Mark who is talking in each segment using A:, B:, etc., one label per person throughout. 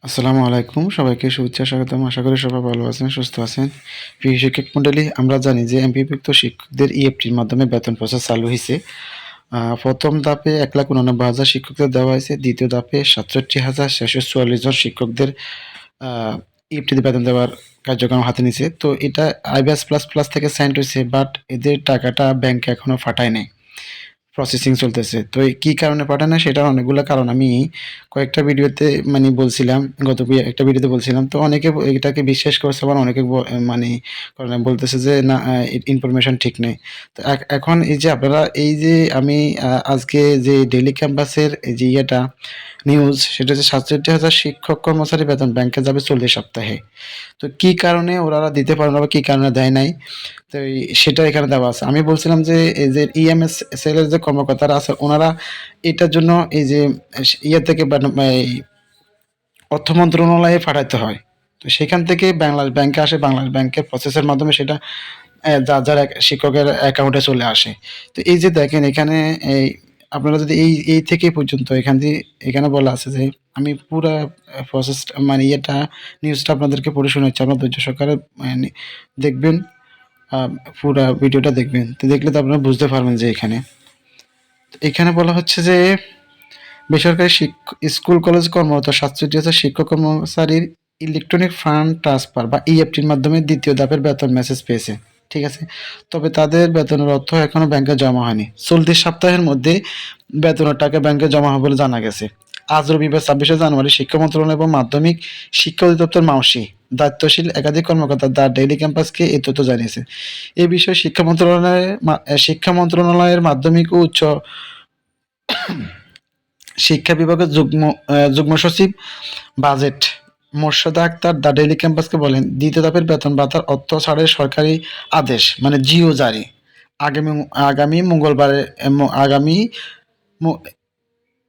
A: আসসালামু আলাইকুম। সবাইকে শুভেচ্ছা স্বাগতম। আশা করি সবাই ভালো আছেন, সুস্থ আছেন। প্রিয় শিক্ষক মণ্ডলী, আমরা জানি যে এমপিওভুক্ত শিক্ষকদের ইএফটির মাধ্যমে বেতন প্রসেস চালু হইছে। ১ম ধাপে ১,৮৯,০০০ শিক্ষকদের দেওয়া হয়েছে। দ্বিতীয় ধাপে ৬৭,৬৪৪ জন শিক্ষকদের আ ইএফটিতে বেতন দেওয়ার কার্যক্রম হাতে নিছে। তো এটা আইব্যাস প্লাস থেকে সেন্ড হইছে, বাট এদের টাকাটা ব্যাংকে এখনো পাঠায় নাই। প্রসেসিং চলতেছে। তো এই কি কারণে পাঠায় না সেটার অনেকগুলা কারণ আমি কয়েকটা ভিডিওতে বলছিলাম, গত একটা ভিডিওতে বলছিলাম। তো অনেকে এটাকে বিশ্বাস করছে, আবার অনেকে মানে বলতেছে যে না, ইনফরমেশন ঠিক নেই। তো এখন এই যে আপনারা এই যে আমি আজকে যে ডেইলি ক্যাম্পাসের এই যে নিউজ, সেটা হচ্ছে ৬৭,০০০ শিক্ষক কর্মচারী বেতন ব্যাংকে যাবে চলতি সপ্তাহে। তো কি কারণে ওনারা দিতে পারে না বা কি কারণে দেয় নাই, তো সেটা এখানে দেওয়া আছে। আমি বলছিলাম যে এই যে ইএমএস সেলের যে কর্মকর্তারা আছে ওনারা এটার জন্য এই যে ইয়ে থেকে এই অর্থ মন্ত্রণালয়ে পাঠাইতে হয়। তো সেখান থেকে বাংলাদেশ ব্যাংকে আসে, বাংলাদেশ ব্যাংকের প্রসেসের মাধ্যমে সেটা যার শিক্ষকের অ্যাকাউন্টে চলে আসে। তো এই যে দেখেন এখানে এই আপনারা যদি এই থেকে পর্যন্ত এখানে বলা আছে যে আমি পুরা প্রসেসটা নিউজটা আপনাদেরকে পড়ে শোনাচ্ছি। আপনারা ধৈর্য সহকারে দেখবেন, আ পুরা ভিডিওটা দেখবেন। তো দেখলে তো আপনারা বুঝতে পারবেন যে এখানে বলা হচ্ছে যে বেসরকারি স্কুল কলেজ কর্মরত ৬৭,০০০ শিক্ষক কর্মচারীর ইলেকট্রনিক ফান্ড ট্রান্সফার বা ইএফটির মাধ্যমে দ্বিতীয় ধাপের বেতন মেসেজ পেয়েছে। ঠিক আছে? তবে তাদের বেতনের অর্থ এখনো ব্যাংকে জমা হয়নি। চলতি সপ্তাহের মধ্যে বেতনের টাকা ব্যাংকে জমা হবে বলে জানা গেছে। আজ রবিবার ২৬শে জানুয়ারি শিক্ষা মন্ত্রণালয় এবং মাধ্যমিক শিক্ষা অধিদপ্তর মাওসি দায়িত্বশীল একাধিক কর্মকর্তা দ্য ডেইলি ক্যাম্পাসকে এই তথ্য জানিয়েছে। এ বিষয়ে শিক্ষা মন্ত্রণালয়ের মাধ্যমিক ও উচ্চ শিক্ষা বিভাগের যুগ্ম সচিব budget Morsheda Akter the Daily ক্যাম্পাসকে বলেন, দ্বিতীয় ধাপের বেতন ভাতার অর্থ ছাড়ের সরকারি আদেশ জিও জারি আগামী আগামী মঙ্গলবারে আগামী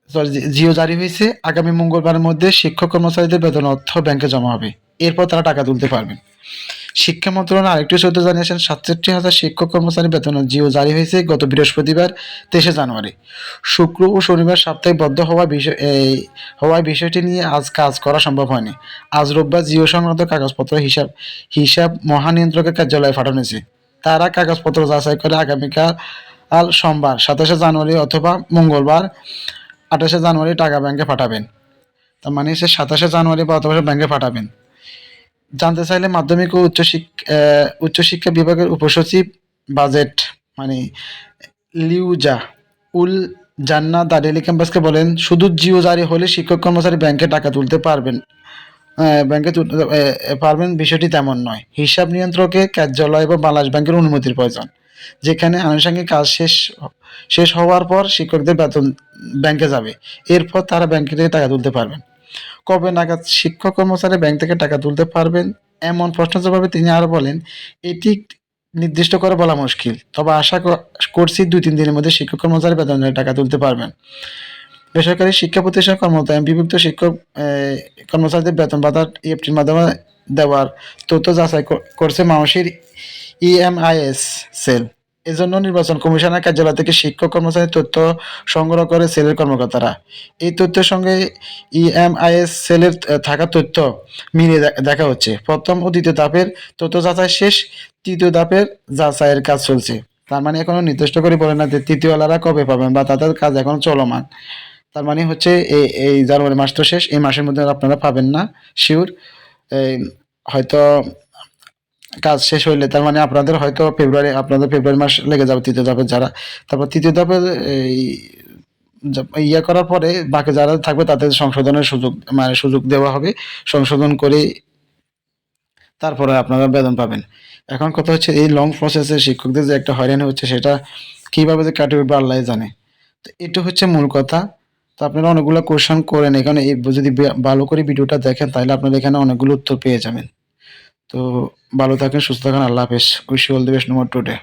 A: সরি জিও জারি হয়েছে। আগামী মঙ্গলবারের মধ্যে শিক্ষক কর্মচারীদের বেতন অর্থ ব্যাংকে জমা হবে। এরপর তারা টাকা তুলতে পারবেন। শিক্ষা মন্ত্রণালয় আরেকটি সূত্র জানিয়েছেন, ৬৭,০০০ শিক্ষক কর্মচারী বেতন জিও জারি হয়েছে গত বৃহস্পতিবার ২৩শে জানুয়ারি। শুক্র ও শনিবার সাপ্তাহিক বদ্ধ হওয়ায় বিষয়টি নিয়ে আজ কাজ করা সম্ভব হয়নি। আজ রোববার জিও সংক্রান্ত কাগজপত্র হিসাব মহানিয়ন্ত্রকের কার্যালয়ে পাঠানো হয়েছে। তারা কাগজপত্র যাচাই করে আগামীকাল সোমবার ২৭শে জানুয়ারি অথবা মঙ্গলবার ২৮শে জানুয়ারি টাকা ব্যাংকে পাঠাবেন। তার মানে সে ২৭শে জানুয়ারি বা অথবা ব্যাংকে পাঠাবেন। জানতে চাইলে মাধ্যমিক ও উচ্চশিক্ষা বিভাগের উপসচিব বাজেট মানে লিউজা উল জান্নাহ দ্য ডেইলি ক্যাম্পাসকে বলেন, শুধু জিও জারি হলে শিক্ষক কর্মচারী ব্যাংকে টাকা তুলতে পারবেন বিষয়টি তেমন নয়। হিসাব নিয়ন্ত্রকের কার্যালয় বা বাংলাদেশ ব্যাংকের অনুমতির প্রয়োজন, যেখানে আনুষঙ্গিক কাজ শেষ হওয়ার পর শিক্ষকদের বেতন ব্যাংকে যাবে। এরপর তারা ব্যাংক থেকে টাকা তুলতে পারবেন। কবে নাগাদ শিক্ষক কর্মচারী ব্যাংক থেকে টাকা তুলতে পারবেন এমন প্রশ্নের জবাবে তিনি আরো বলেন, এটি নির্দিষ্ট করে বলা মুশকিল, তবে আশা করছি ২-৩ দিনের মধ্যে শিক্ষক কর্মচারী বেতনের টাকা তুলতে পারবেন। বেসরকারি শিক্ষা প্রতিষ্ঠান কর্মরত এমপিভুক্ত শিক্ষক কর্মচারীদের বেতন ভাতা ইএফটির মাধ্যমে দেওয়ার তথ্য যাচাই করছে মাওসির ইএমআইএস সেল। এজন্য নির্বাচন কমিশনের কার্যালয় থেকে শিক্ষক কর্মচারীর তথ্য সংগ্রহ করে সেলের কর্মকর্তারা। এই তথ্যের সঙ্গে ইএমআইএস সেলের থাকা তথ্য মিলিয়ে দেখা হচ্ছে। প্রথম ও দ্বিতীয় ধাপের তথ্য যাচাই শেষ, তৃতীয় ধাপের যাচাইয়ের কাজ চলছে। তার মানে এখনো নির্দিষ্ট করে বলে না যে তৃতীয়ওয়ালারা কবে পাবেন বা তাদের কাজ এখন চলমান। তার মানে হচ্ছে এই জানুয়ারি মাস তো শেষ, এই মাসের মধ্যে আপনারা পাবেন না শিওর। হয়তো কাজ শেষ হইলে তার মানে আপনাদের ফেব্রুয়ারি মাস লেগে যাবে তৃতীয় ধাপের যারা। তারপর তৃতীয় ধাপের এই করার পরে বাকি যারা থাকবে তাদের সংশোধনের সুযোগ দেওয়া হবে। সংশোধন করে তারপরে আপনারা বেতন পাবেন। এখন কথা হচ্ছে এই লং প্রসেসে শিক্ষকদের যে একটা হয়রানি হচ্ছে সেটা কিভাবে যে কাটিয়ে উঠবে আল্লাহই জানে। তো এটা হচ্ছে মূল কথা। তো আপনারা অনেকগুলো কোয়েশ্চেন করেন এখানে, যদি ভালো করে ভিডিওটা দেখেন তাহলে আপনারা এখানে অনেকগুলো উত্তর পেয়ে যাবেন। তো ভালো থাকেন, সুস্থ থাকেন। আল্লাহ হাফেজ। Wish you all the best today.